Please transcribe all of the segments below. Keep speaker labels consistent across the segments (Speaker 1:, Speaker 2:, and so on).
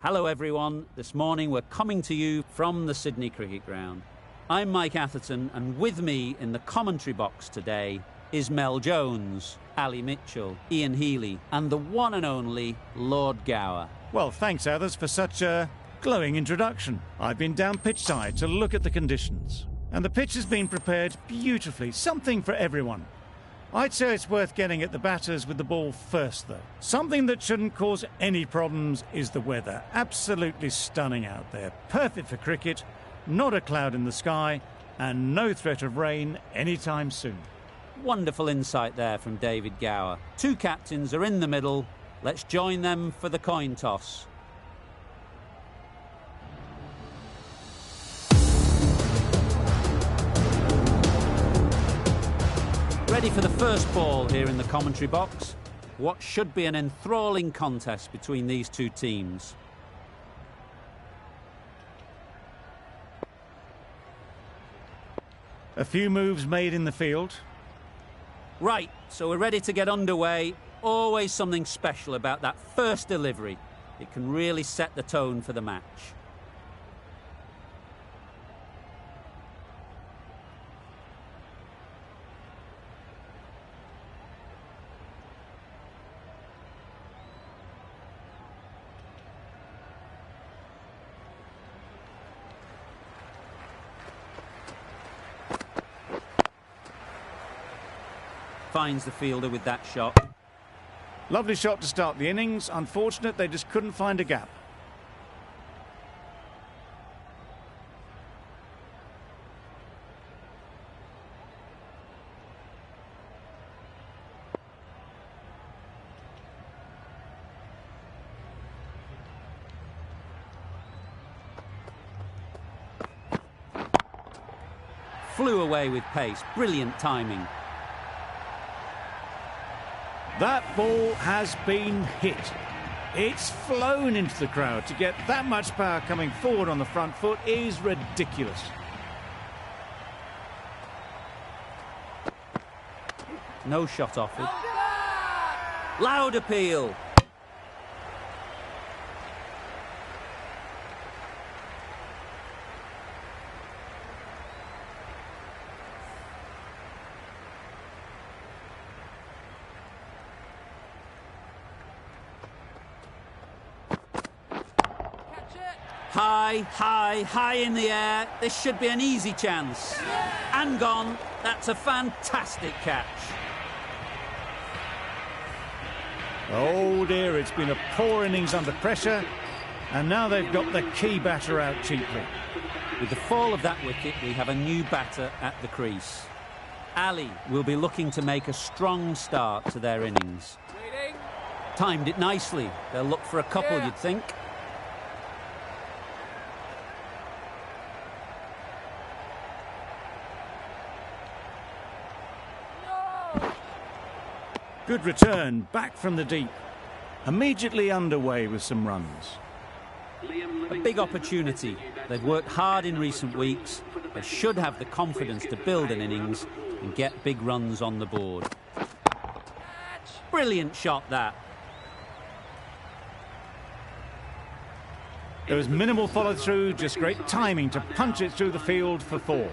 Speaker 1: Hello everyone, this morning we're coming to you from the Sydney Cricket Ground. I'm Mike Atherton, and with me in the commentary box today is Mel Jones, Ali Mitchell, Ian Healy and the one and only Lord Gower.
Speaker 2: Well, thanks Athers for such a glowing introduction. I've been down pitch side to look at the conditions, and the pitch has been prepared beautifully, something for everyone. I'd say it's worth getting at the batters with the ball first, though. Something that shouldn't cause any problems is the weather. Absolutely stunning out there. Perfect for cricket, not a cloud in the sky, and no threat of rain anytime soon.
Speaker 1: Wonderful insight there from David Gower. Two captains are in the middle. Let's join them for the coin toss. Ready for the first ball here in the commentary box. What should be an enthralling contest between these two teams.
Speaker 2: A few moves made in the field.
Speaker 1: Right, so we're ready to get underway. Always something special about that first delivery. It can really set the tone for the match. Finds the fielder with that shot.
Speaker 2: Lovely shot to start the innings. Unfortunate they just couldn't find a gap.
Speaker 1: Flew away with pace. Brilliant timing.
Speaker 2: That ball has been hit. It's flown into the crowd. To get that much power coming forward on the front foot is ridiculous.
Speaker 1: No shot offered. Loud appeal. High in the air. This should be an easy chance. And gone. That's a fantastic catch.
Speaker 2: Oh dear, it's been a poor innings under pressure, and now they've got the key batter out cheaply.
Speaker 1: With the fall of that wicket, we have a new batter at the crease. Ali will be looking to make a strong start to their innings. Timed it nicely. They'll look for a couple, you'd think.
Speaker 2: Good return, back from the deep. Immediately underway with some runs.
Speaker 1: A big opportunity. They've worked hard in recent weeks. They should have the confidence to build an innings and get big runs on the board. Brilliant shot, that.
Speaker 2: There was minimal follow-through, just great timing to punch it through the field for 4.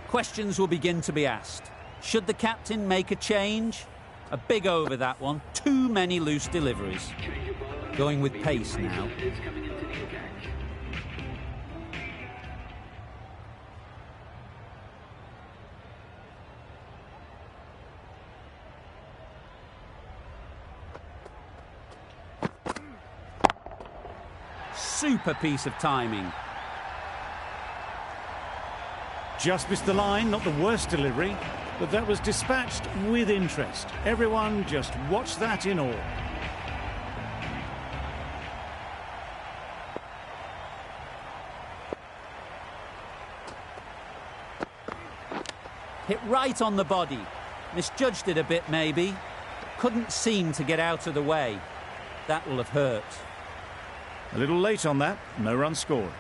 Speaker 1: Questions will begin to be asked. Should the captain make a change? A big over, that one. Too many loose deliveries. Going with pace now. Super piece of timing.
Speaker 2: Just missed the line, not the worst delivery, but that was dispatched with interest. Everyone just watched that in awe.
Speaker 1: Hit right on the body. Misjudged it a bit, maybe. Couldn't seem to get out of the way. That will have hurt.
Speaker 2: A little late on that, no run scored.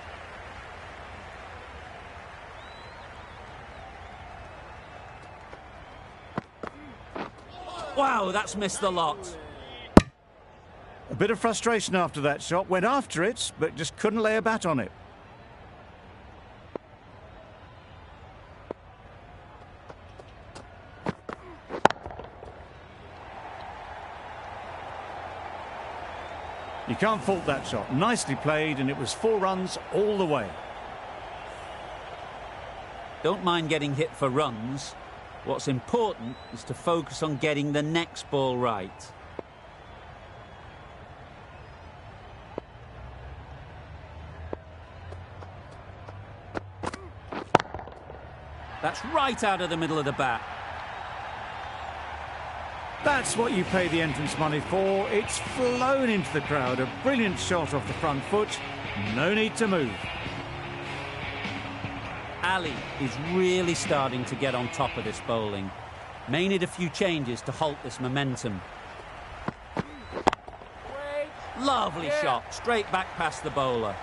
Speaker 1: Wow, that's missed the lot.
Speaker 2: bit of frustration after that shot. Went after it, but just couldn't lay a bat on it. You can't fault that shot. Nicely played, and it was 4 runs all the way.
Speaker 1: Don't mind getting hit for runs. What's important is to focus on getting the next ball right. That's right out of the middle of the bat.
Speaker 2: That's what you pay the entrance money for. It's flown into the crowd. A brilliant shot off the front foot. No need to move.
Speaker 1: Ali is really starting to get on top of this bowling. May need a few changes to halt this momentum. Lovely shot, straight back past the bowler.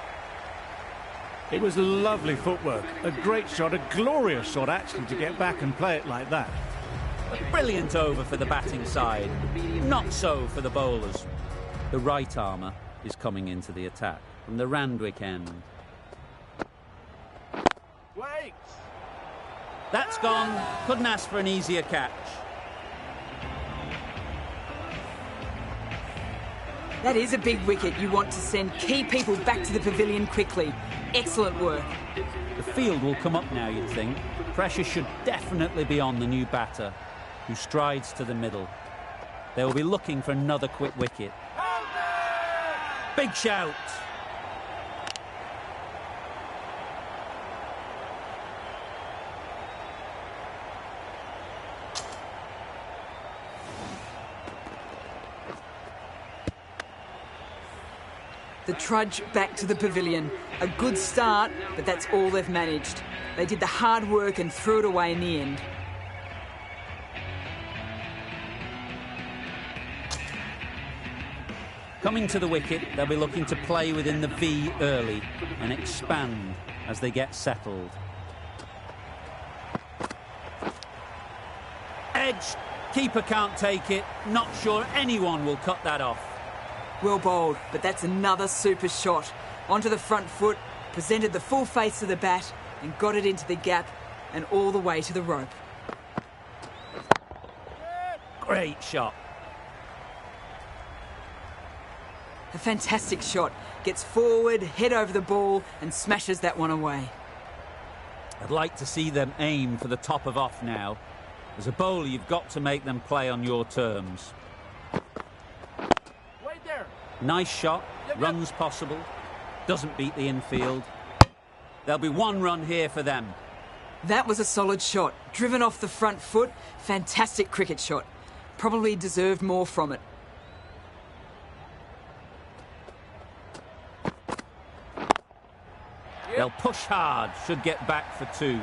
Speaker 2: It was lovely footwork. A great shot, a glorious shot actually, to get back and play it like that.
Speaker 1: A brilliant over for the batting side. Not so for the bowlers. The right armour is coming into the attack from the Randwick end. That's gone. Couldn't ask for an easier catch.
Speaker 3: That is a big wicket. You want to send key people back to the pavilion quickly. Excellent work.
Speaker 1: The field will come up now, you'd think. Pressure should definitely be on the new batter, who strides to the middle. They will be looking for another quick wicket. Big shout.
Speaker 3: The trudge back to the pavilion. A good start, but that's all they've managed. They did the hard work and threw it away in the end.
Speaker 1: Coming to the wicket, they'll be looking to play within the V early and expand as they get settled. Edge, keeper can't take it. Not sure anyone will cut that off.
Speaker 3: Well bowled, but that's another super shot. Onto the front foot, presented the full face of the bat and got it into the gap and all the way to the rope.
Speaker 1: Great shot.
Speaker 3: A fantastic shot. Gets forward, head over the ball and smashes that one away.
Speaker 1: I'd like to see them aim for the top of off now. As a bowler, you've got to make them play on your terms. Nice shot, runs possible, doesn't beat the infield. There'll be 1 run here for them.
Speaker 3: That was a solid shot, driven off the front foot. Fantastic cricket shot. Probably deserved more from it.
Speaker 1: They'll push hard, should get back for 2.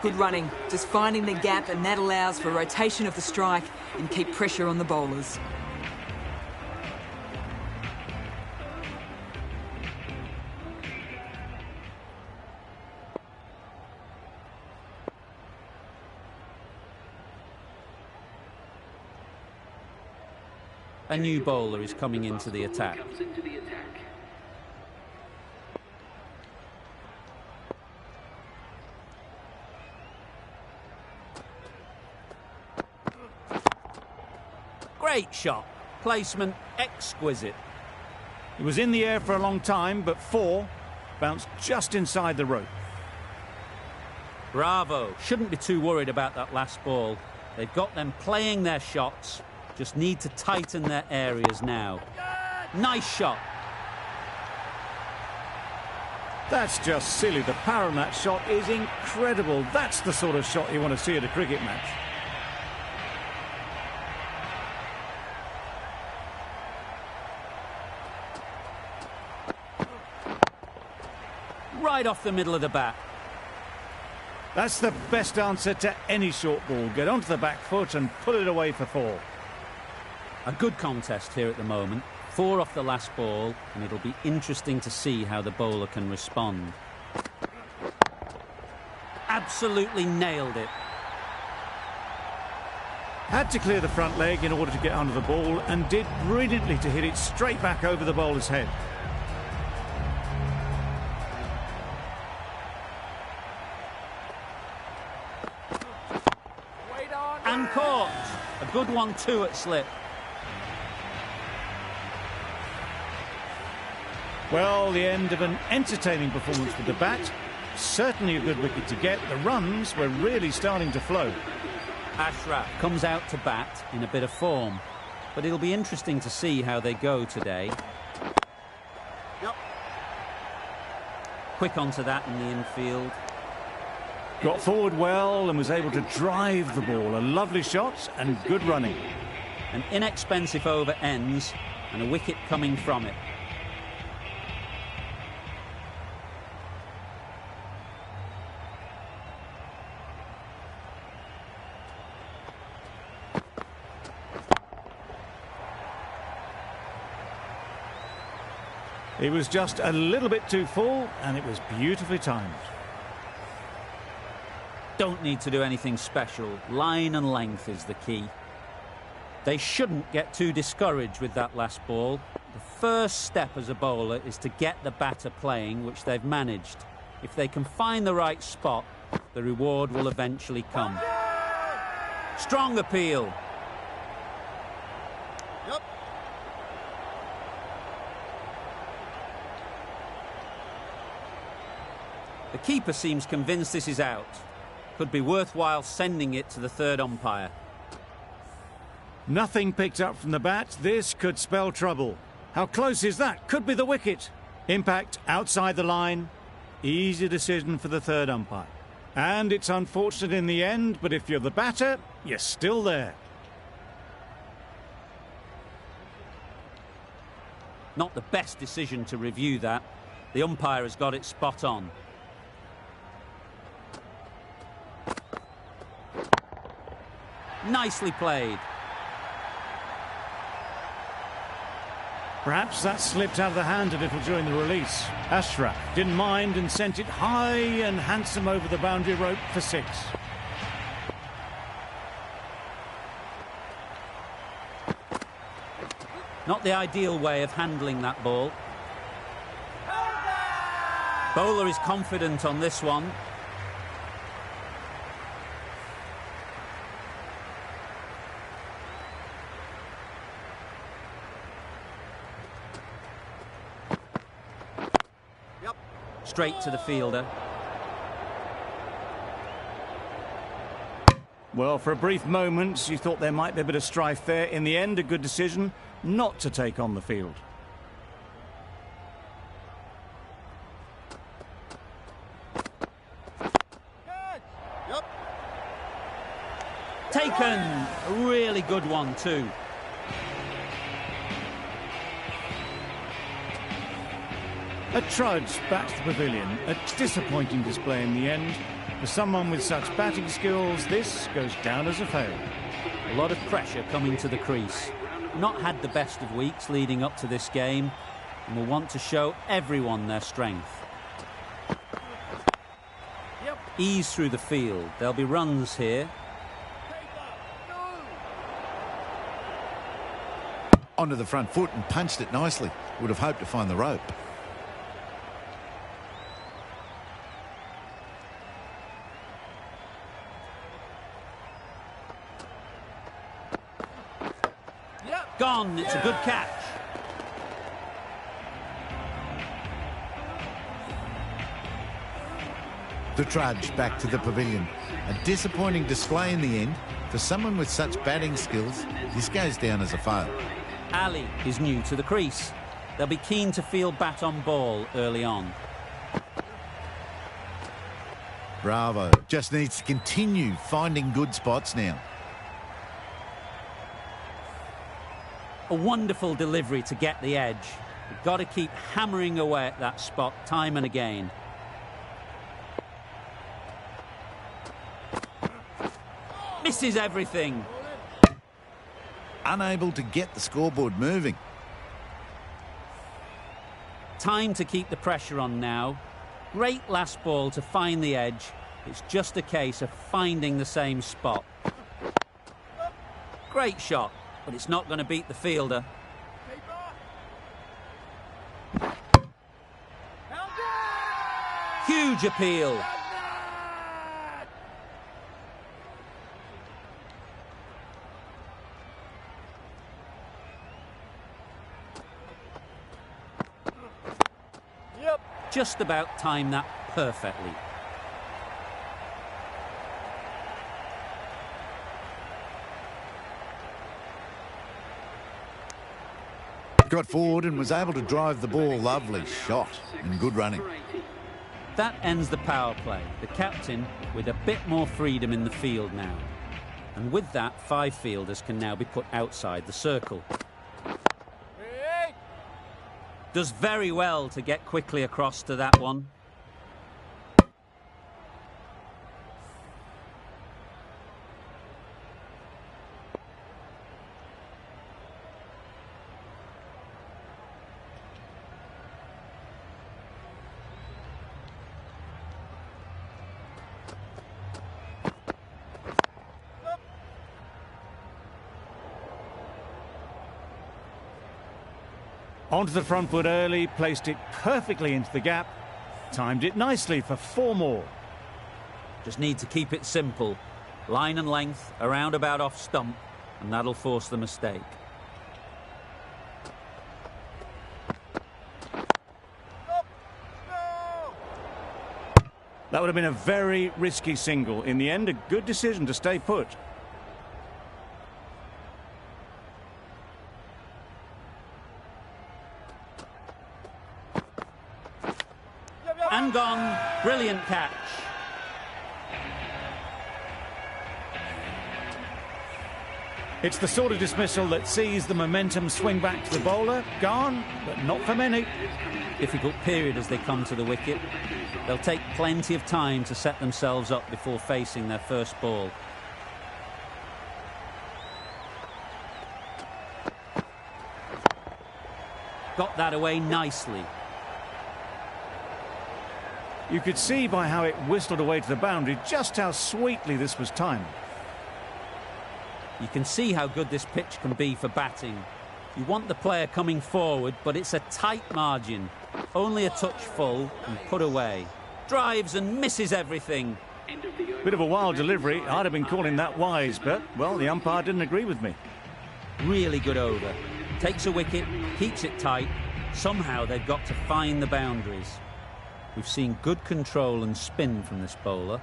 Speaker 3: Good running, just finding the gap, and that allows for rotation of the strike and keep pressure on the bowlers.
Speaker 1: A new bowler is coming into the attack. Great shot. Placement exquisite.
Speaker 2: It was in the air for a long time, but 4 bounced just inside the rope.
Speaker 1: Bravo. Shouldn't be too worried about that last ball. They've got them playing their shots. Just need to tighten their areas now. Nice shot.
Speaker 2: That's just silly. The power on that shot is incredible. That's the sort of shot you want to see at a cricket match.
Speaker 1: Right off the middle of the bat.
Speaker 2: That's the best answer to any short ball. Get onto the back foot and put it away for 4.
Speaker 1: A good contest here at the moment. 4 off the last ball, and it'll be interesting to see how the bowler can respond. Absolutely nailed it.
Speaker 2: Had to clear the front leg in order to get under the ball and did brilliantly to hit it straight back over the bowler's head.
Speaker 1: And caught. A good one too at slip.
Speaker 2: Well, the end of an entertaining performance with the bat. Certainly a good wicket to get. The runs were really starting to flow.
Speaker 1: Ashraf comes out to bat in a bit of form, but it'll be interesting to see how they go today. Yep. Quick onto that in the infield.
Speaker 2: Got forward well and was able to drive the ball. A lovely shot and good running.
Speaker 1: An inexpensive over ends and a wicket coming from it.
Speaker 2: It was just a little bit too full and it was beautifully timed.
Speaker 1: Don't need to do anything special. Line and length is the key. They shouldn't get too discouraged with that last ball. The first step as a bowler is to get the batter playing, which they've managed. If they can find the right spot, the reward will eventually come. Strong appeal. Yep. The keeper seems convinced this is out. Could be worthwhile sending it to the third umpire.
Speaker 2: Nothing picked up from the bat. This could spell trouble. How close is that? Could be the wicket. Impact outside the line. Easy decision for the third umpire. And it's unfortunate in the end, but if you're the batter, you're still there.
Speaker 1: Not the best decision to review that. The umpire has got it spot on. Nicely played.
Speaker 2: Perhaps that slipped out of the hand a little during the release. Ashraf didn't mind and sent it high and handsome over the boundary rope for 6.
Speaker 1: Not the ideal way of handling that ball. Bowler is confident on this one. Straight to the fielder.
Speaker 2: Well, for a brief moment, you thought there might be a bit of strife there. In the end, a good decision not to take on the field.
Speaker 1: Yep. Taken. A really good one, too.
Speaker 2: A trudge back to the pavilion. A disappointing display in the end. For someone with such batting skills, this goes down as a fail.
Speaker 1: A lot of pressure coming to the crease. Not had the best of weeks leading up to this game and will want to show everyone their strength. Yep. Ease through the field. There'll be runs here.
Speaker 4: Onto the front foot and punched it nicely. Would have hoped to find the rope.
Speaker 1: Gone. It's a good catch.
Speaker 4: The trudge back to the pavilion. A disappointing display in the end. For someone with such batting skills, this goes down as a fail.
Speaker 1: Ali is new to the crease. They'll be keen to field bat on ball early on.
Speaker 4: Bravo. Just needs to continue finding good spots now.
Speaker 1: A wonderful delivery to get the edge. You've got to keep hammering away at that spot time and again. Misses everything.
Speaker 4: Unable to get the scoreboard moving.
Speaker 1: Time to keep the pressure on now. Great last ball to find the edge. It's just a case of finding the same spot. Great shot, but it's not going to beat the fielder. Huge appeal. Just about timed that perfectly.
Speaker 4: Got forward and was able to drive the ball. Lovely shot and good running.
Speaker 1: That ends the power play. The captain with a bit more freedom in the field now. And with that, 5 fielders can now be put outside the circle. Does very well to get quickly across to that one.
Speaker 2: Onto the front foot early, placed it perfectly into the gap, timed it nicely for 4 more.
Speaker 1: Just need to keep it simple. Line and length, around about off stump, and that'll force the mistake.
Speaker 2: That would have been a very risky single. In the end, a good decision to stay put.
Speaker 1: And gone. Brilliant catch.
Speaker 2: It's the sort of dismissal that sees the momentum swing back to the bowler. Gone, but not for many.
Speaker 1: Difficult period as they come to the wicket. They'll take plenty of time to set themselves up before facing their first ball. Got that away nicely.
Speaker 2: You could see by how it whistled away to the boundary just how sweetly this was timed.
Speaker 1: You can see how good this pitch can be for batting. You want the player coming forward, but it's a tight margin. Only a touch full and put away. Drives and misses everything.
Speaker 2: Bit of a wild delivery. I'd have been calling that wise, but, well, the umpire didn't agree with me.
Speaker 1: Really good over. Takes a wicket, keeps it tight. Somehow they've got to find the boundaries. We've seen good control and spin from this bowler.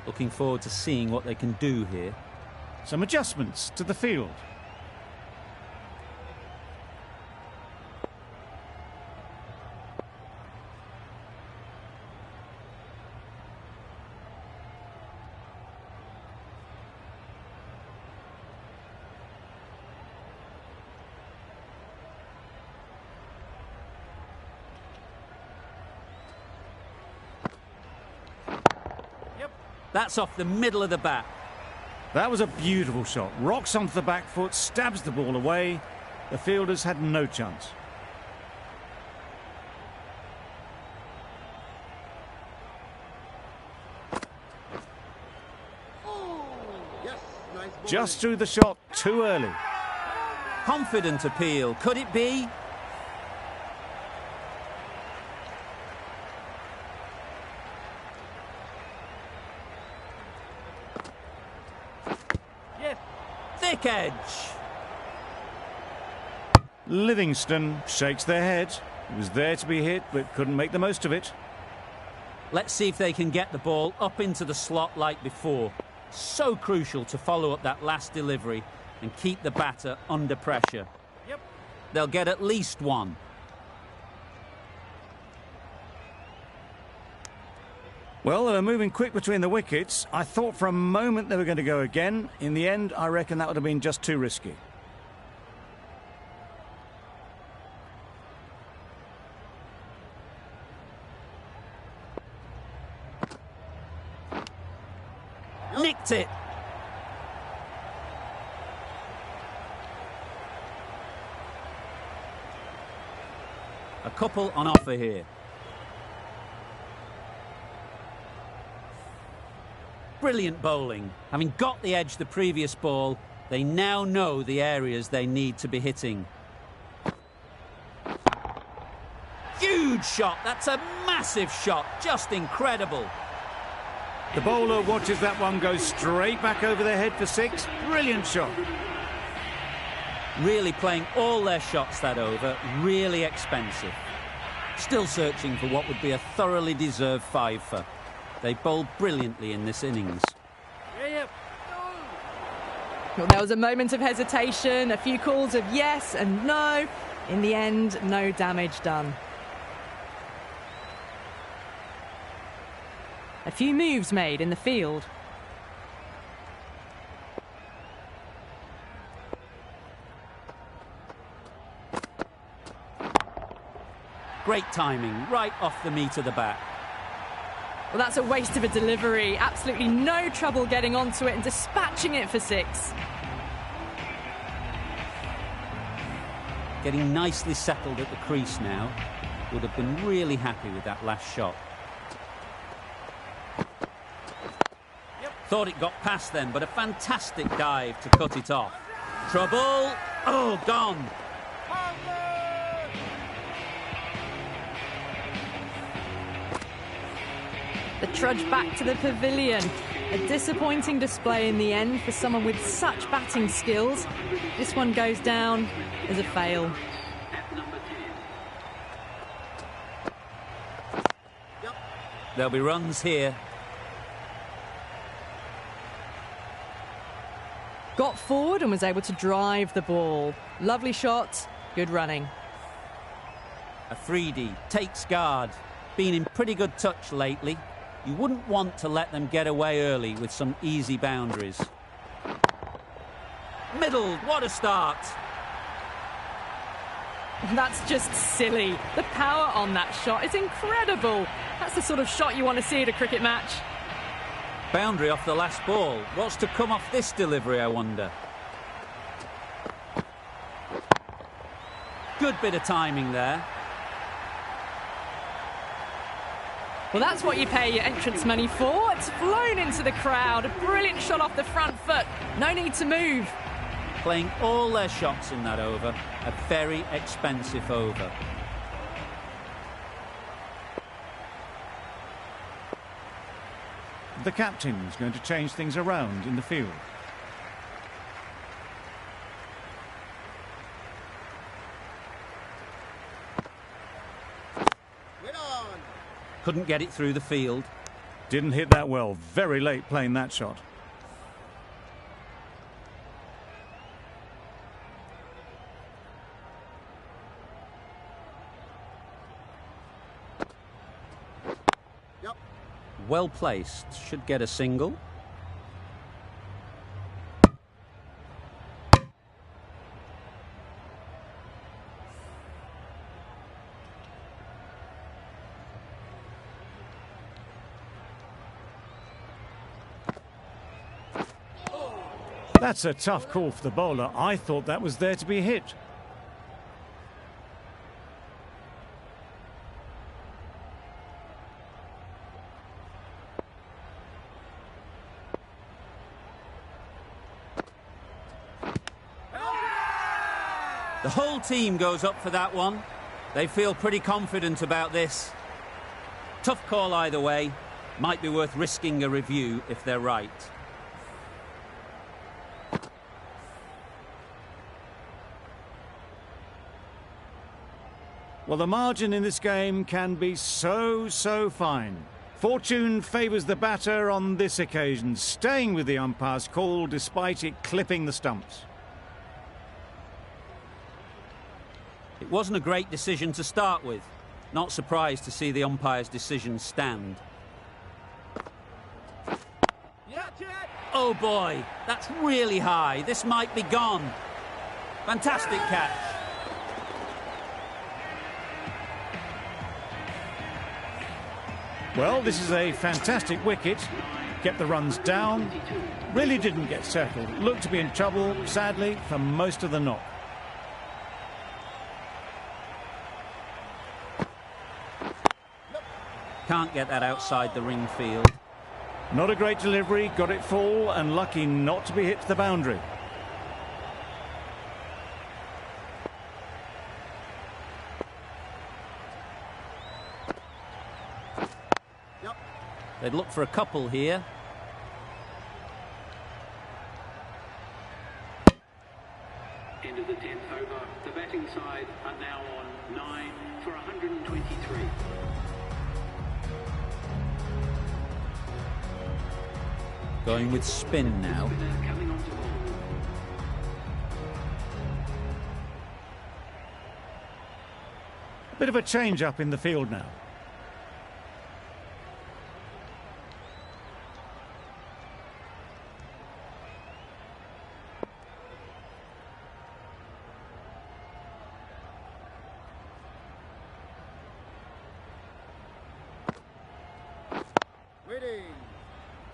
Speaker 1: Looking forward to seeing what they can do here.
Speaker 2: Some adjustments to the field.
Speaker 1: That's off the middle of the bat.
Speaker 2: That was a beautiful shot. Rocks onto the back foot, stabs the ball away. The fielders had no chance. Just threw the shot too early.
Speaker 1: Confident appeal. Could it be? Thick edge.
Speaker 2: Livingston shakes their head. It was there to be hit, but couldn't make the most of it.
Speaker 1: Let's see if they can get the ball up into the slot like before. So crucial to follow up that last delivery and keep the batter under pressure. They'll get at least one.
Speaker 2: Well, they were moving quick between the wickets. I thought for a moment they were going to go again. In the end, I reckon that would have been just too risky.
Speaker 1: Nicked it. A couple on offer here. Brilliant bowling. Having got the edge the previous ball, They now know the areas they need to be hitting. Huge shot! That's a massive shot! Just incredible!
Speaker 2: The bowler watches that one go straight back over their head for 6. Brilliant shot.
Speaker 1: Really playing all their shots that over. Really expensive. Still searching for what would be a thoroughly deserved 5-for. They bowled brilliantly in this innings.
Speaker 5: Well, there was a moment of hesitation, a few calls of yes and no. In the end, no damage done. A few moves made in the field.
Speaker 1: Great timing, right off the meat of the bat.
Speaker 5: Well, that's a waste of a delivery. Absolutely no trouble getting onto it and dispatching it for 6.
Speaker 1: Getting nicely settled at the crease now. Would have been really happy with that last shot. Thought it got past them, but a fantastic dive to cut it off. Trouble. Oh, gone.
Speaker 5: The trudge back to the pavilion. A disappointing display in the end for someone with such batting skills. This one goes down as a fail.
Speaker 1: There'll be runs here.
Speaker 5: Got forward and was able to drive the ball. Lovely shot, good running.
Speaker 1: Afridi takes guard. Been in pretty good touch lately. You wouldn't want to let them get away early with some easy boundaries. Middle, what a start.
Speaker 5: That's just silly. The power on that shot is incredible. That's the sort of shot you want to see at a cricket match.
Speaker 1: Boundary off the last ball. What's to come off this delivery, I wonder? Good bit of timing there.
Speaker 5: Well, that's what you pay your entrance money for. It's flown into the crowd. A brilliant shot off the front foot. No need to move.
Speaker 1: Playing all their shots in that over. A very expensive over.
Speaker 2: The captain's going to change things around in the field.
Speaker 1: Couldn't get it through the field.
Speaker 2: Didn't hit that well. Very late playing that shot.
Speaker 1: Well placed. Should get a single.
Speaker 2: That's a tough call for the bowler. I thought that was there to be hit.
Speaker 1: The whole team goes up for that one. They feel pretty confident about this. Tough call either way. Might be worth risking a review if they're right.
Speaker 2: Well, the margin in this game can be so fine. Fortune favours the batter on this occasion, staying with the umpire's call despite it clipping the stumps.
Speaker 1: It wasn't a great decision to start with. Not surprised to see the umpire's decision stand. Oh boy, that's really high. This might be gone. Fantastic catch.
Speaker 2: Well, this is a fantastic wicket. Kept the runs down. Really didn't get settled. Looked to be in trouble, sadly, for most of the knock.
Speaker 1: Can't get that outside the ring field.
Speaker 2: Not a great delivery, got it full and lucky not to be hit to the boundary.
Speaker 1: They'd look for a couple here.
Speaker 6: End of the 10th over. The batting side are now on 9 for 123.
Speaker 1: Going with spin now.
Speaker 6: Coming on to ball.
Speaker 2: A bit of a change up in the field now.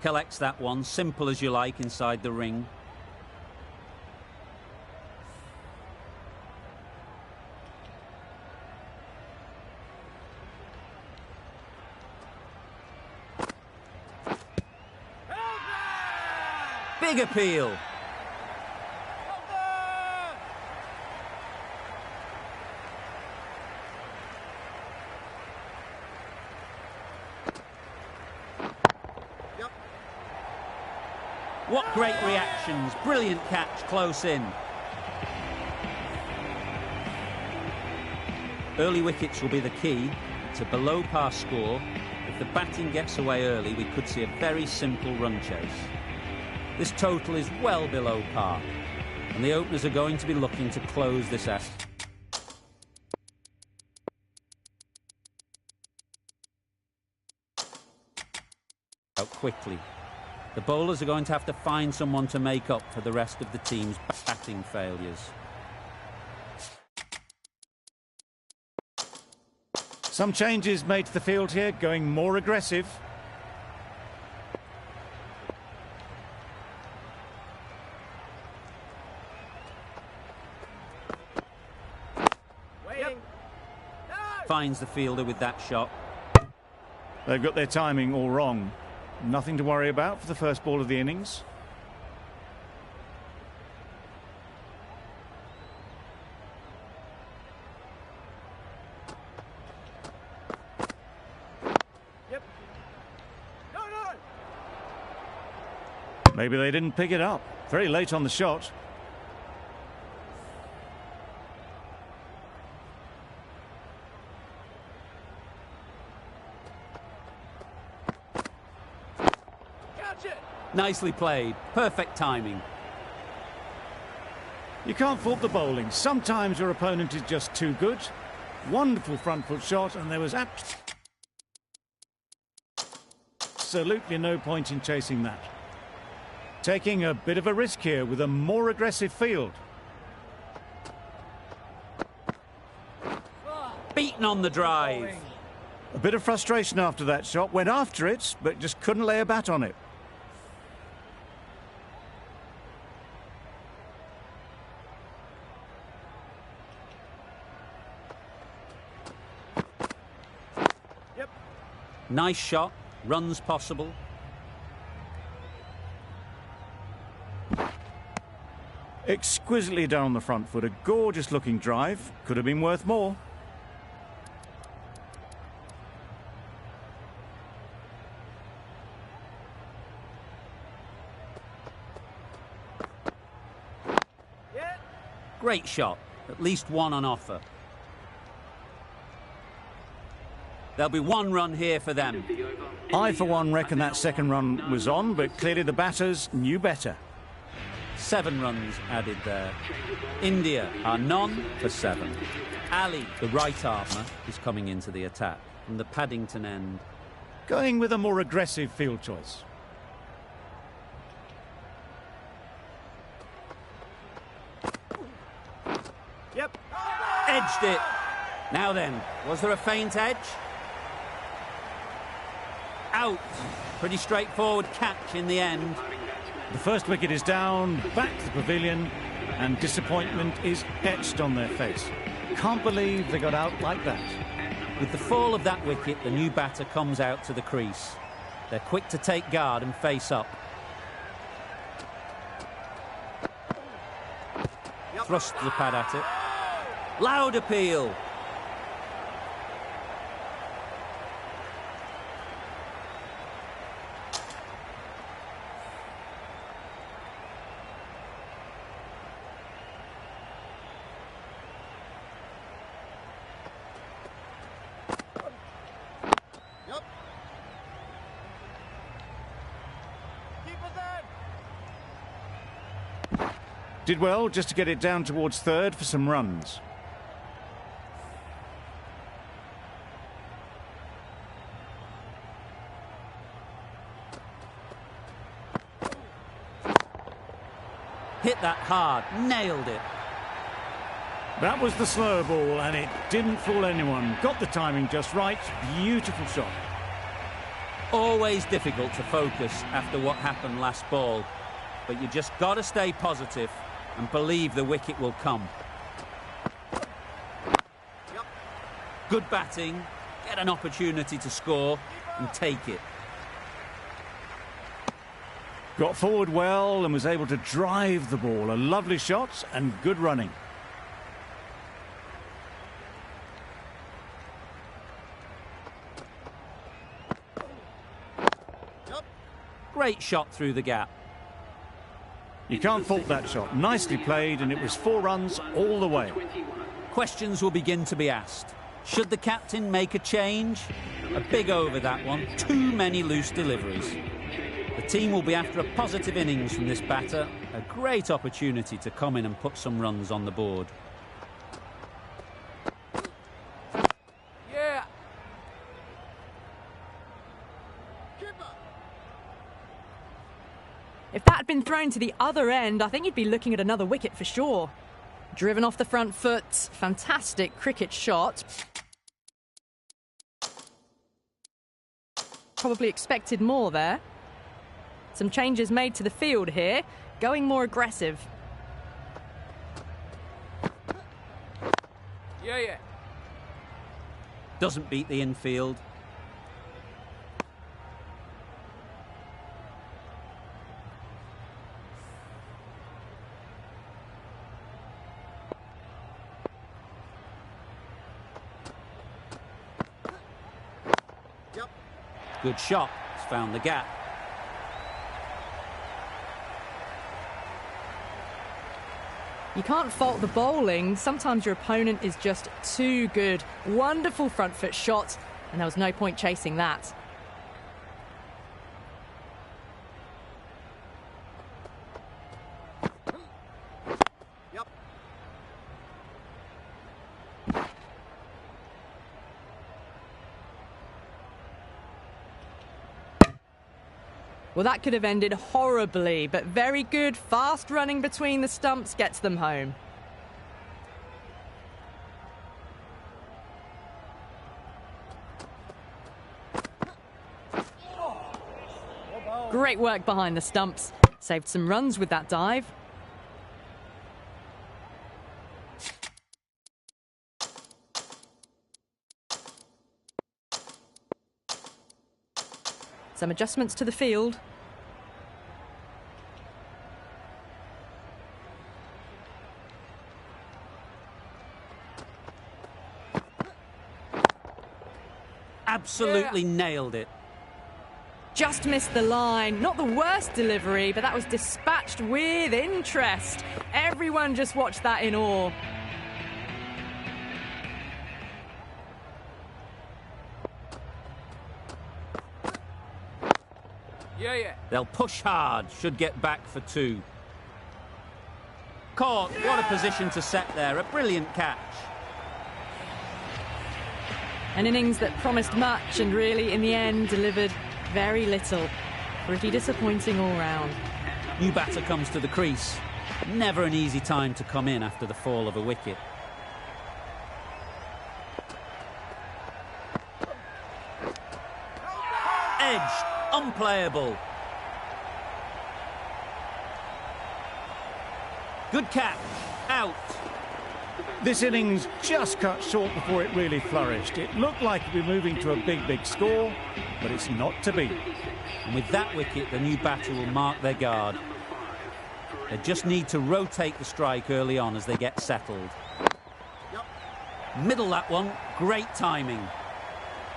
Speaker 1: Collects that one, simple as you like, inside the ring. Big appeal. What great reactions. Brilliant catch close in. Early wickets will be the key. It's a below par score. If the batting gets away early, we could see a very simple run chase. This total is well below par, and the openers are going to be looking to close this out. Quickly. The bowlers are going to have to find someone to make up for the rest of the team's batting failures.
Speaker 2: Some changes made to the field here, going more aggressive.
Speaker 1: Finds the fielder with that shot.
Speaker 2: They've got their timing all wrong. Nothing to worry about for the first ball of the innings. Maybe they didn't pick it up. Very late on the shot.
Speaker 1: Nicely played. Perfect timing.
Speaker 2: You can't fault the bowling. Sometimes your opponent is just too good. Wonderful front foot shot, and there was absolutely no point in chasing that. Taking a bit of a risk here with a more aggressive field.
Speaker 1: Beaten on the drive.
Speaker 2: A bit of frustration after that shot. Went after it, but just couldn't lay a bat on it.
Speaker 1: Nice shot. Runs possible.
Speaker 2: Exquisitely done on the front foot. A gorgeous looking drive. Could have been worth more.
Speaker 1: Great shot. At least one on offer. There'll be one run here for them.
Speaker 2: I, for one, reckon that second run was on, but clearly the batters knew better.
Speaker 1: 7 runs added there. India are none for 7. Ali, the right armer, is coming into the attack from the Paddington end.
Speaker 2: Going with a more aggressive field choice.
Speaker 1: Edged it. Now then, was there a feint edge? Out. Pretty straightforward catch in the end.
Speaker 2: The first wicket is down, back to the pavilion, and disappointment is etched on their face. Can't believe they got out like that.
Speaker 1: With the fall of that wicket, the new batter comes out to the crease. They're quick to take guard and face up. Thrust the pad at it. Loud appeal.
Speaker 2: Did well just to get it down towards third for some runs.
Speaker 1: Hit that hard, nailed it.
Speaker 2: That was the slower ball, and it didn't fool anyone. Got the timing just right. Beautiful shot.
Speaker 1: Always difficult to focus after what happened last ball, but you just got to stay positive and believe the wicket will come. Good batting, get an opportunity to score and take it.
Speaker 2: Got forward well and was able to drive the ball. A lovely shot and good running.
Speaker 1: Great shot through the gap.
Speaker 2: You can't fault that shot. Nicely played, and it was 4 runs all the way.
Speaker 1: Questions will begin to be asked. Should the captain make a change? A big over that one. Too many loose deliveries. The team will be after a positive innings from this batter. A great opportunity to come in and put some runs on the board. Yeah.
Speaker 5: If that had been thrown to the other end, I think you'd be looking at another wicket for sure. Driven off the front foot, fantastic cricket shot. Probably expected more there. Some changes made to the field here, going more aggressive.
Speaker 1: Yeah. Doesn't beat the infield. Good shot. It's found the gap.
Speaker 5: You can't fault the bowling. Sometimes your opponent is just too good. Wonderful front foot shot, and there was no point chasing that. Well, that could have ended horribly, but very good, fast running between the stumps gets them home. Great work behind the stumps. Saved some runs with that dive. Some adjustments to the field.
Speaker 1: Absolutely nailed it.
Speaker 5: Just missed the line. Not the worst delivery, but that was dispatched with interest. Everyone just watched that in awe.
Speaker 1: Yeah. They'll push hard, should get back for 2. Caught, what a position to set there, a brilliant catch.
Speaker 5: An innings that promised much and really, in the end, delivered very little. Pretty disappointing all round.
Speaker 1: New batter comes to the crease. Never an easy time to come in after the fall of a wicket. Edged, unplayable. Good catch, out.
Speaker 2: This innings just cut short before it really flourished. It looked like it'd be moving to a big score, but it's not to be.
Speaker 1: And with that wicket, the new batter will mark their guard. They just need to rotate the strike early on as they get settled. Middle that one, great timing.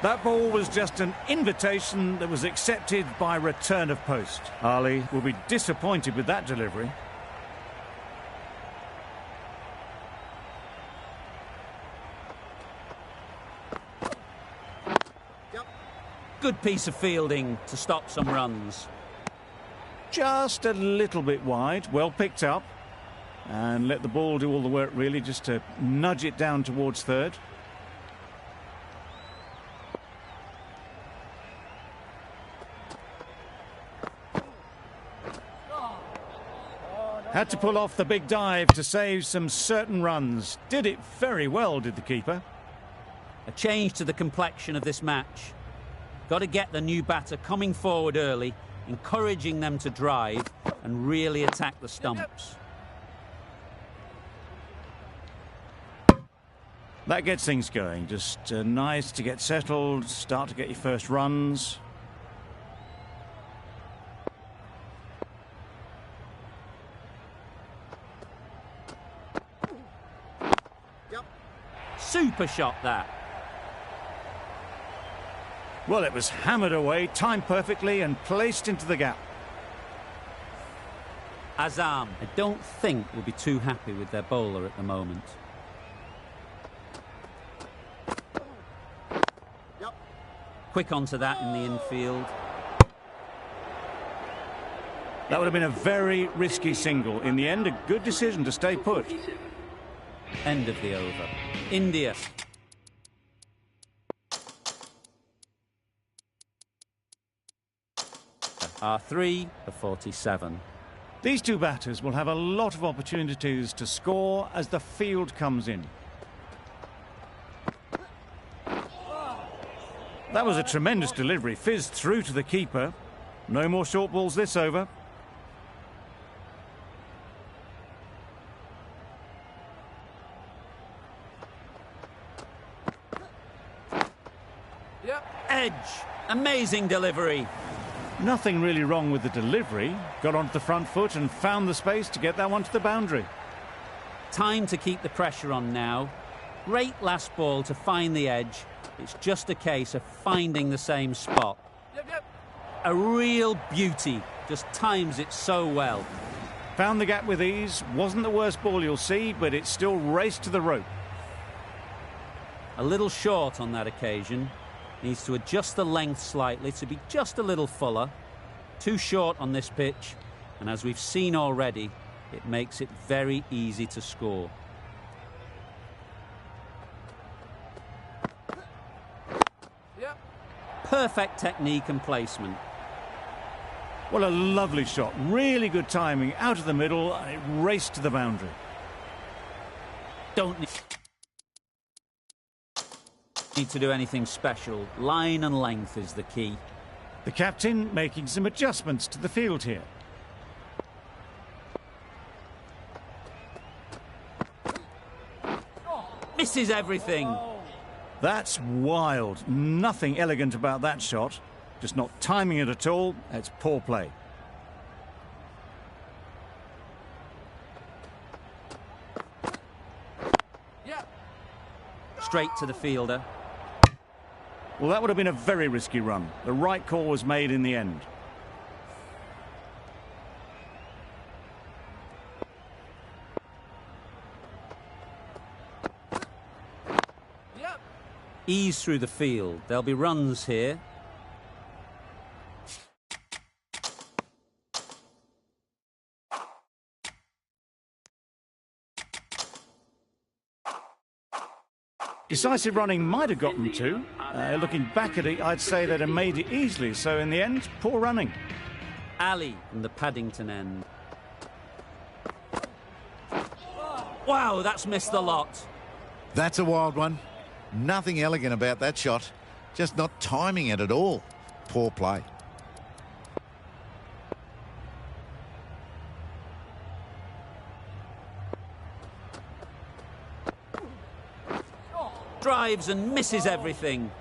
Speaker 2: That ball was just an invitation that was accepted by return of post. Ali will be disappointed with that delivery.
Speaker 1: Good piece of fielding to stop some runs.
Speaker 2: just a little bit wide. Well picked up. And let the ball do all the work, really, just to nudge it down towards third. Had to pull off the big dive to save some certain runs. Did it very well, did the keeper.
Speaker 1: A change to the complexion of this match. Got to get the new batter coming forward early, encouraging them to drive and really attack the stumps.
Speaker 2: That gets things going. Just nice to get settled, start to get your first runs.
Speaker 1: Super shot, that.
Speaker 2: Well, it was hammered away, timed perfectly and placed into the gap.
Speaker 1: Azam, I don't think will be too happy with their bowler at the moment. Quick onto that in the infield.
Speaker 2: That would have been a very risky single. In the end, a good decision to stay put.
Speaker 1: End of the over. India. Are 3 for 47.
Speaker 2: These two batters will have a lot of opportunities to score as the field comes in. That was a tremendous delivery, fizzed through to the keeper. No more short balls this over.
Speaker 1: Edge. Amazing delivery.
Speaker 2: Nothing really wrong with the delivery. Got onto the front foot and found the space to get that one to the boundary.
Speaker 1: Time to keep the pressure on now. Great last ball to find the edge. It's just a case of finding the same spot. A real beauty. Just times it so well.
Speaker 2: Found the gap with ease. Wasn't the worst ball you'll see, but it still raced to the rope.
Speaker 1: A little short on that occasion. Needs to adjust the length slightly to be just a little fuller. Too short on this pitch. And as we've seen already, it makes it very easy to score. Perfect technique and placement.
Speaker 2: Well, a lovely shot. Really good timing. Out of the middle, and it raced to the boundary.
Speaker 1: Don't need to do anything special. Line and length is the key.
Speaker 2: The captain making some adjustments to the field here.
Speaker 1: Misses everything.
Speaker 2: That's wild. Nothing elegant about that shot. Just not timing it at all. It's poor play.
Speaker 1: Straight to the fielder.
Speaker 2: Well, that would have been a very risky run. The right call was made in the end.
Speaker 1: Ease through the field. There'll be runs here.
Speaker 2: Decisive running might have got them two. Looking back at it, I'd say they'd have made it easily. So in the end, poor running.
Speaker 1: Ali from the Paddington end. Wow, that's missed the lot.
Speaker 4: That's a wild one. Nothing elegant about that shot. Just not timing it at all. Poor play.
Speaker 1: Drives and misses everything.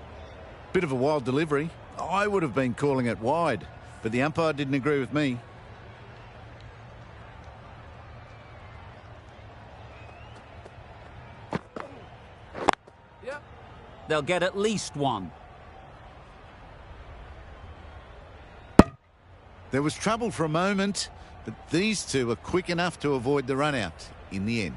Speaker 4: Bit of a wild delivery. I would have been calling it wide, but the umpire didn't agree with me.
Speaker 1: They'll get at least one.
Speaker 4: There was trouble for a moment, but these two were quick enough to avoid the run out in the end.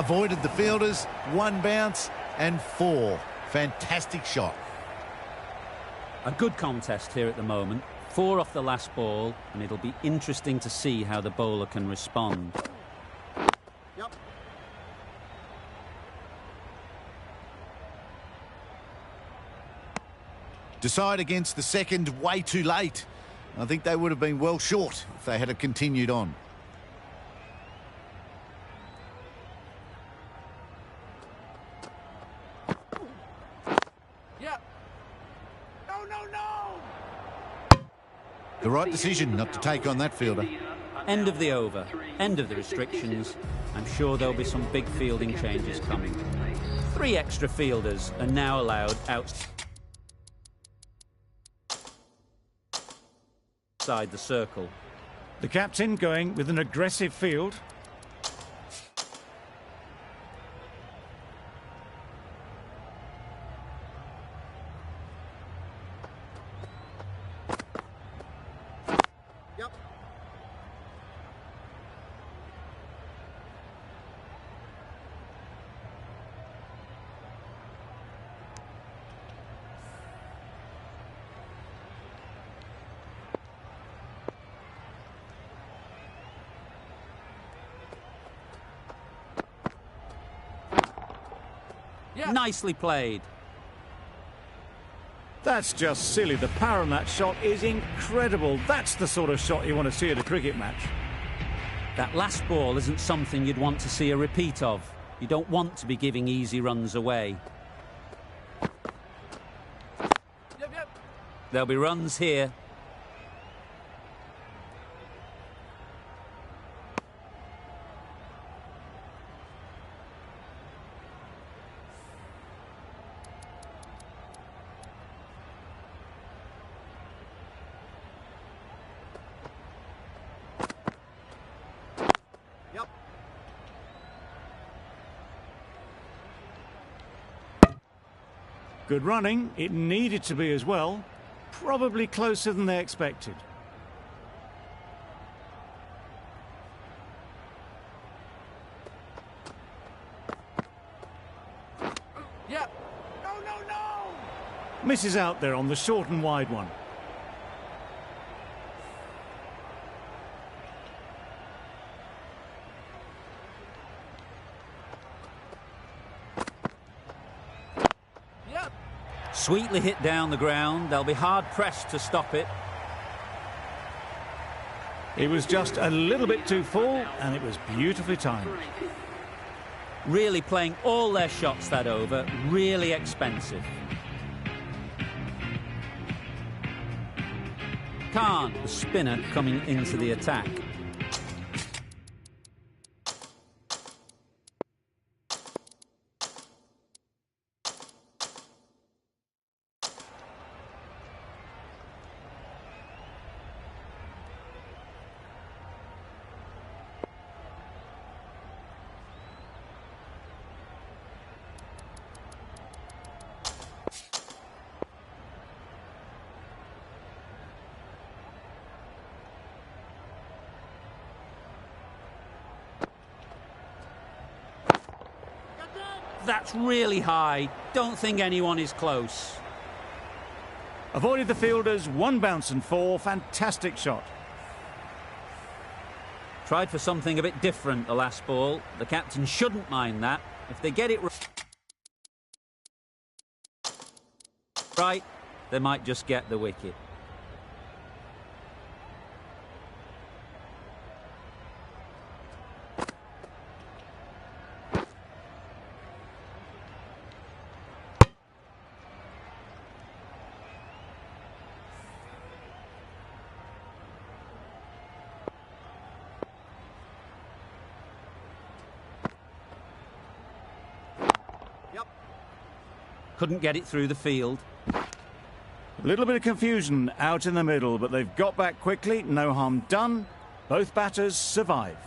Speaker 4: avoided the fielders, 1 bounce and 4. Fantastic shot.
Speaker 1: A good contest here at the moment. 4 off the last ball, and it'll be interesting to see how the bowler can respond.
Speaker 4: Yep. Decide against the second way too late. I think they would have been well short if they had continued on.
Speaker 3: Yeah. No.
Speaker 4: The right decision not to take on that fielder.
Speaker 1: End of the over, end of the restrictions. I'm sure there'll be some big fielding changes coming. 3 extra fielders are now allowed outside the circle.
Speaker 2: The captain going with an aggressive field.
Speaker 4: Yep.
Speaker 3: Yeah.
Speaker 1: Nicely played.
Speaker 2: That's just silly. The power on that shot is incredible. That's the sort of shot you want to see at a cricket match.
Speaker 1: That last ball isn't something you'd want to see a repeat of. You don't want to be giving easy runs away.
Speaker 3: Yep.
Speaker 1: There'll be runs here.
Speaker 2: Good running. It needed to be as well. Probably closer than they expected.
Speaker 3: Yeah. No.
Speaker 2: Misses out there on the short and wide one.
Speaker 1: Sweetly hit down the ground. They'll be hard pressed to stop it.
Speaker 2: It was just a little bit too full, and it was beautifully timed.
Speaker 1: Really playing all their shots that over. Really expensive. Khan, the spinner, coming into the attack. That's really high. Don't think anyone is close.
Speaker 2: Avoided the fielders, 1 bounce and 4. Fantastic shot.
Speaker 1: Tried for something a bit different the last ball. The captain shouldn't mind that. If they get it right, they might just get the wicket. Couldn't get it through the field.
Speaker 2: A little bit of confusion out in the middle, but they've got back quickly. No harm done. Both batters survive.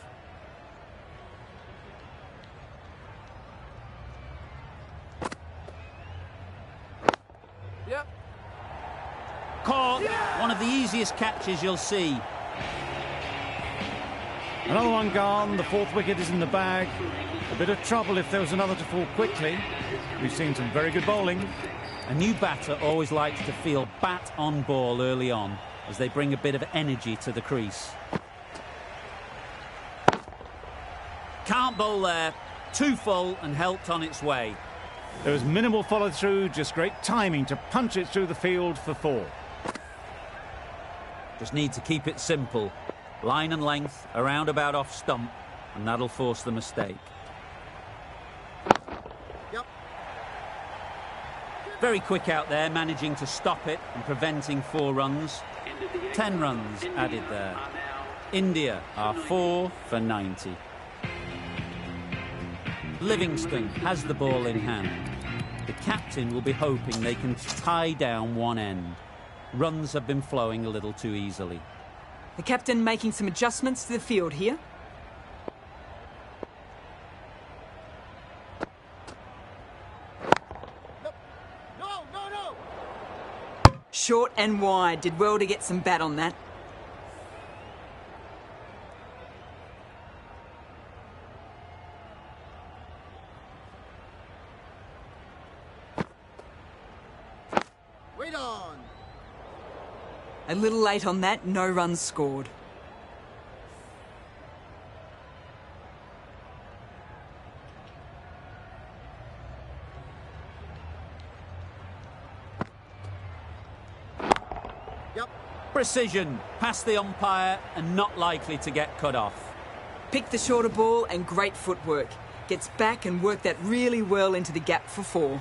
Speaker 3: Yep.
Speaker 1: Caught. One of the easiest catches you'll see.
Speaker 2: Another one gone. The fourth wicket is in the bag. A bit of trouble if there was another to fall quickly. We've seen some very good bowling.
Speaker 1: A new batter always likes to feel bat on ball early on as they bring a bit of energy to the crease. Can't bowl there. Too full and helped on its way.
Speaker 2: There was minimal follow-through, just great timing to punch it through the field for 4.
Speaker 1: Just need to keep it simple. Line and length, around about off stump, and that'll force the mistake.
Speaker 7: Yep.
Speaker 1: Very quick out there, managing to stop it and preventing 4 runs. 10 runs added there. India are 4 for 90. Livingston has the ball in hand. The captain will be hoping they can tie down one end. Runs have been flowing a little too easily.
Speaker 3: The captain making some adjustments to the field here.
Speaker 7: No.
Speaker 3: Short and wide. Did well to get some bat on that.
Speaker 7: Wait on.
Speaker 3: A little late on that, no runs scored.
Speaker 7: Yep.
Speaker 1: Precision, past the umpire and not likely to get cut off.
Speaker 3: Picked the shorter ball and great footwork. Gets back and worked that really well into the gap for 4.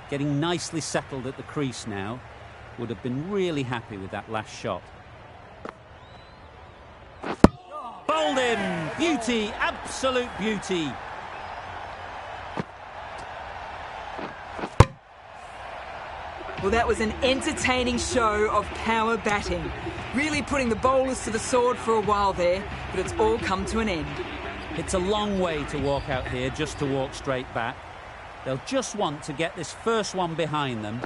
Speaker 1: Getting nicely settled at the crease now. Would have been really happy with that last shot. Bowled in! Beauty! Absolute beauty!
Speaker 3: Well, that was an entertaining show of power batting. Really putting the bowlers to the sword for a while there, but it's all come to an end.
Speaker 1: It's a long way to walk out here just to walk straight back. They'll just want to get this first one behind them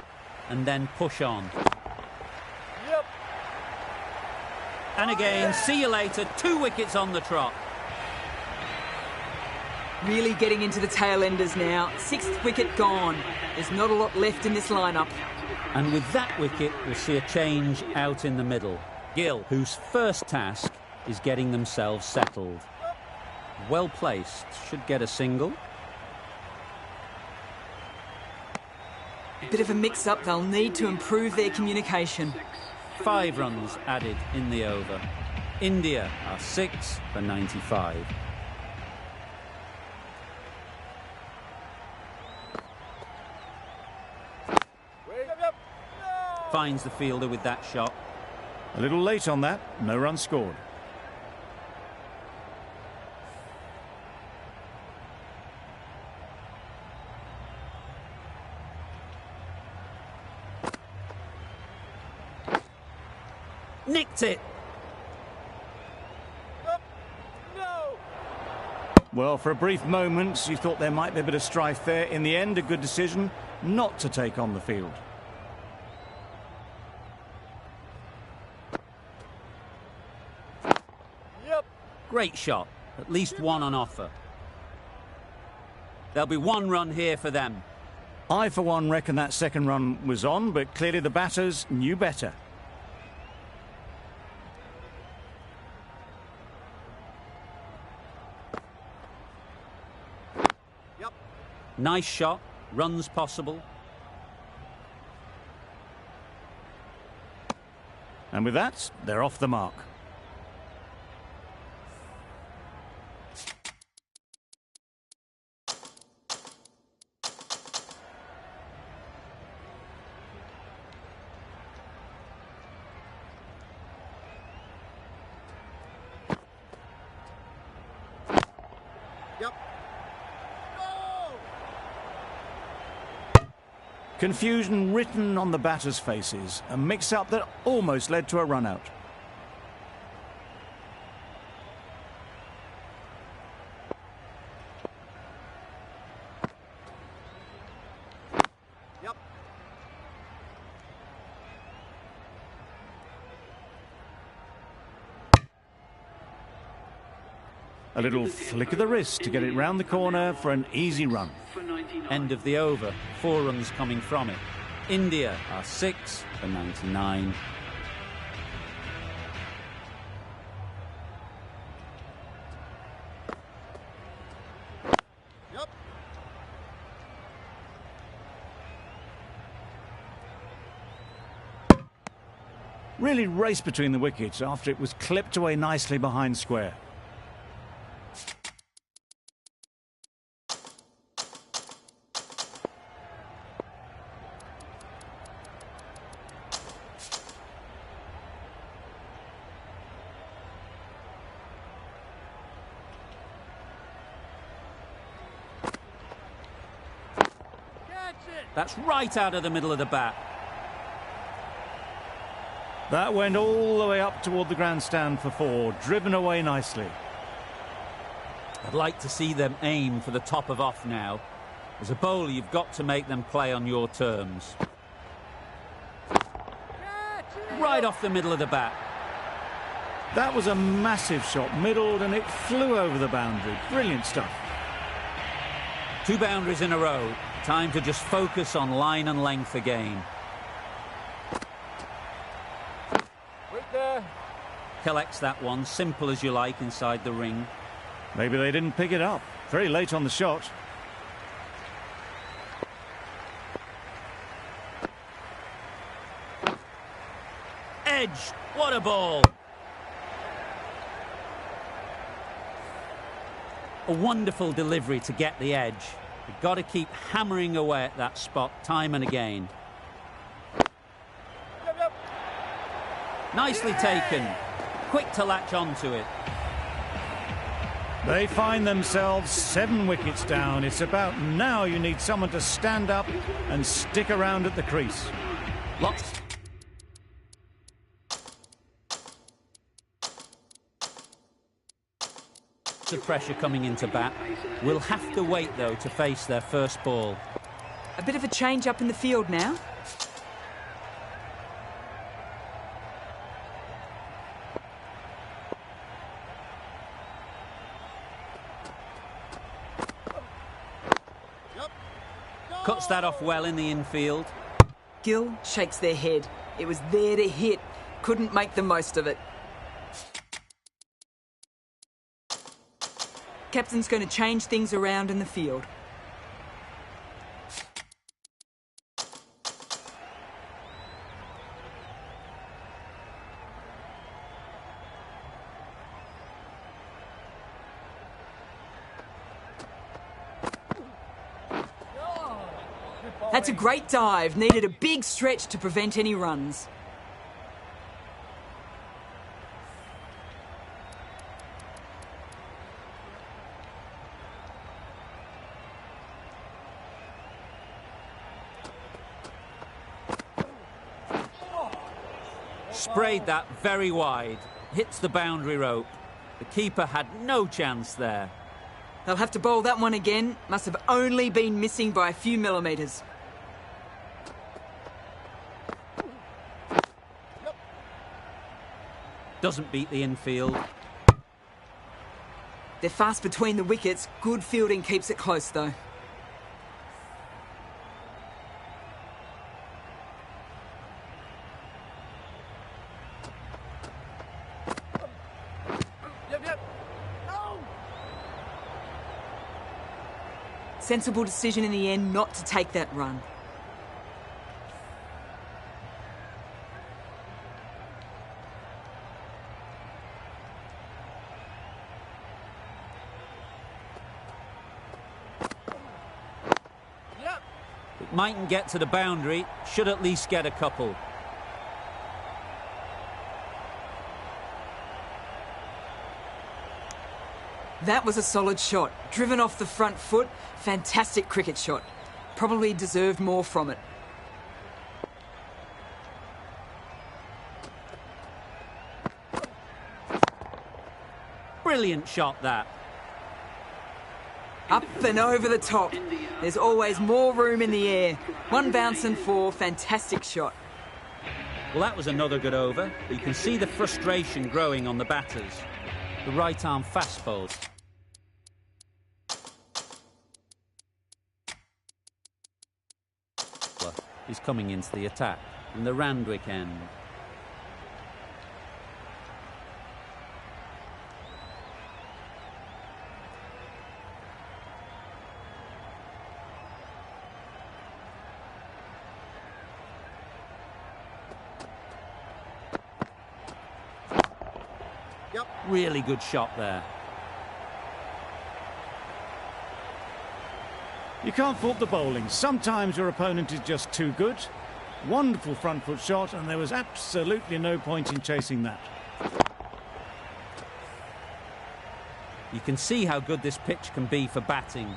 Speaker 1: and then push on.
Speaker 7: Yep.
Speaker 1: And again, see you later, 2 wickets on the trot.
Speaker 3: Really getting into the tail enders now. 6th wicket gone. There's not a lot left in this lineup.
Speaker 1: And with that wicket, we'll see a change out in the middle. Gill, whose first task is getting themselves settled. Well placed, should get a single.
Speaker 3: Bit of a mix-up, they'll need to improve their communication.
Speaker 1: 5 runs added in the over. India are 6 for 95.
Speaker 7: Yep.
Speaker 1: Finds the fielder with that shot.
Speaker 2: A little late on that, no runs scored.
Speaker 1: Nicked it!
Speaker 7: No.
Speaker 2: Well, for a brief moment, you thought there might be a bit of strife there. In the end, a good decision not to take on the field.
Speaker 7: Yep.
Speaker 1: Great shot. At least one on offer. There'll be 1 run here for them.
Speaker 2: I, for one, reckon that second run was on, but clearly the batters knew better.
Speaker 1: Nice shot. Runs possible.
Speaker 2: And with that, they're off the mark.
Speaker 7: Yep.
Speaker 2: Confusion written on the batters' faces, a mix-up that almost led to a run-out.
Speaker 7: Yep.
Speaker 2: A little flick of the wrist to get it round the corner for an easy run.
Speaker 1: End of the over. 4 runs coming from it. India are 6 for 99.
Speaker 7: Yep.
Speaker 2: Really raced between the wickets after it was clipped away nicely behind square.
Speaker 1: That's right out of the middle of the bat.
Speaker 2: That went all the way up toward the grandstand for 4, driven away nicely.
Speaker 1: I'd like to see them aim for the top of off now. As a bowler, you've got to make them play on your terms. Right off the middle of the bat.
Speaker 2: That was a massive shot, middled, and it flew over the boundary. Brilliant stuff.
Speaker 1: 2 boundaries in a row. Time to just focus on line and length again.
Speaker 7: Wait there.
Speaker 1: Collects that one, simple as you like, inside the ring.
Speaker 2: Maybe they didn't pick it up. Very late on the shot.
Speaker 1: Edge! What a ball! A wonderful delivery to get the edge. You've got to keep hammering away at that spot time and again.
Speaker 7: Yep, yep.
Speaker 1: Nicely taken. Quick to latch onto it.
Speaker 2: They find themselves 7 wickets down. It's about now you need someone to stand up and stick around at the crease.
Speaker 1: Lots. Of pressure coming into bat. We'll have to wait, though, to face their first ball.
Speaker 3: A bit of a change up in the field now.
Speaker 7: Yep.
Speaker 1: Cuts that off well in the infield.
Speaker 3: Gill shakes their head. It was there to hit. Couldn't make the most of it. Captain's going to change things around in the field. That's a great dive. Needed a big stretch to prevent any runs.
Speaker 1: Sprayed that very wide. Hits the boundary rope. The keeper had no chance there.
Speaker 3: They'll have to bowl that one again. Must have only been missing by a few millimetres.
Speaker 1: Doesn't beat the infield.
Speaker 3: They're fast between the wickets. Good fielding keeps it close, though. Sensible decision in the end not to take that run.
Speaker 1: It mightn't get to the boundary, should at least get a couple.
Speaker 3: That was a solid shot. Driven off the front foot. Fantastic cricket shot. Probably deserved more from it.
Speaker 1: Brilliant shot, that.
Speaker 3: Up and over the top. There's always more room in the air. 1 bounce and 4. Fantastic shot.
Speaker 1: Well, that was another good over. You can see the frustration growing on the batters. The right-arm fast bowls. is coming into the attack in the Randwick end. Really good shot there.
Speaker 2: You can't fault the bowling. Sometimes your opponent is just too good. Wonderful front foot shot, and there was absolutely no point in chasing that.
Speaker 1: You can see how good this pitch can be for batting.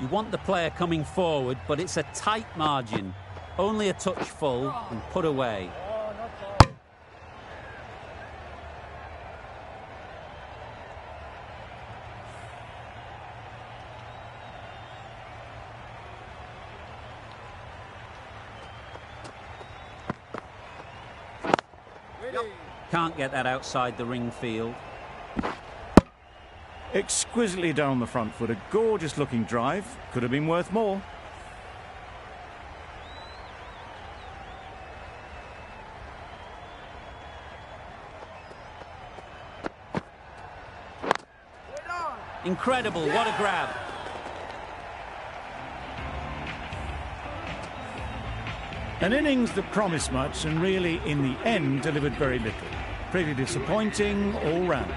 Speaker 1: You want the player coming forward, but it's a tight margin. Only a touch full and put away. Can't get that outside the ring field.
Speaker 2: Exquisitely done on the front foot. A gorgeous looking drive. Could have been worth more.
Speaker 1: Incredible, what a grab.
Speaker 2: An innings that promised much and really, in the end, delivered very little. Pretty disappointing all round.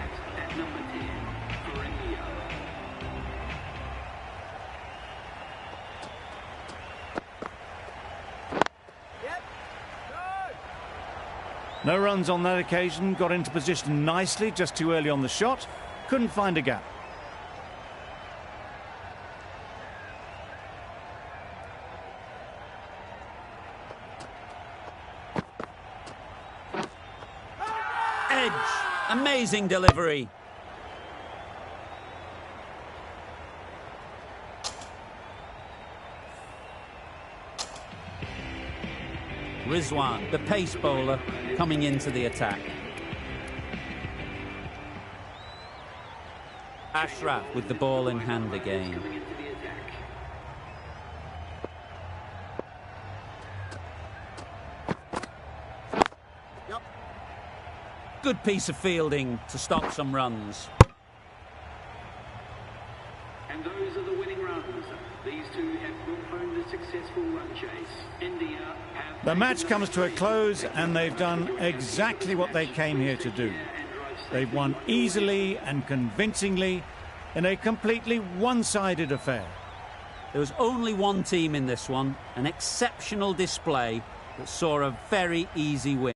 Speaker 2: No runs on that occasion. Got into position nicely, just too early on the shot. Couldn't find a gap.
Speaker 1: Edge. Amazing delivery. Rizwan, the pace bowler, coming into the attack. Ashraf with the ball in hand again. Good piece of fielding to stop some runs.
Speaker 6: And those are the winning runs. These two have postponed a successful run chase. India have...
Speaker 2: The match comes to a close and they've done exactly what they came here to do. They've won easily and convincingly in a completely one-sided affair.
Speaker 1: There was only one team in this one, an exceptional display that saw a very easy win.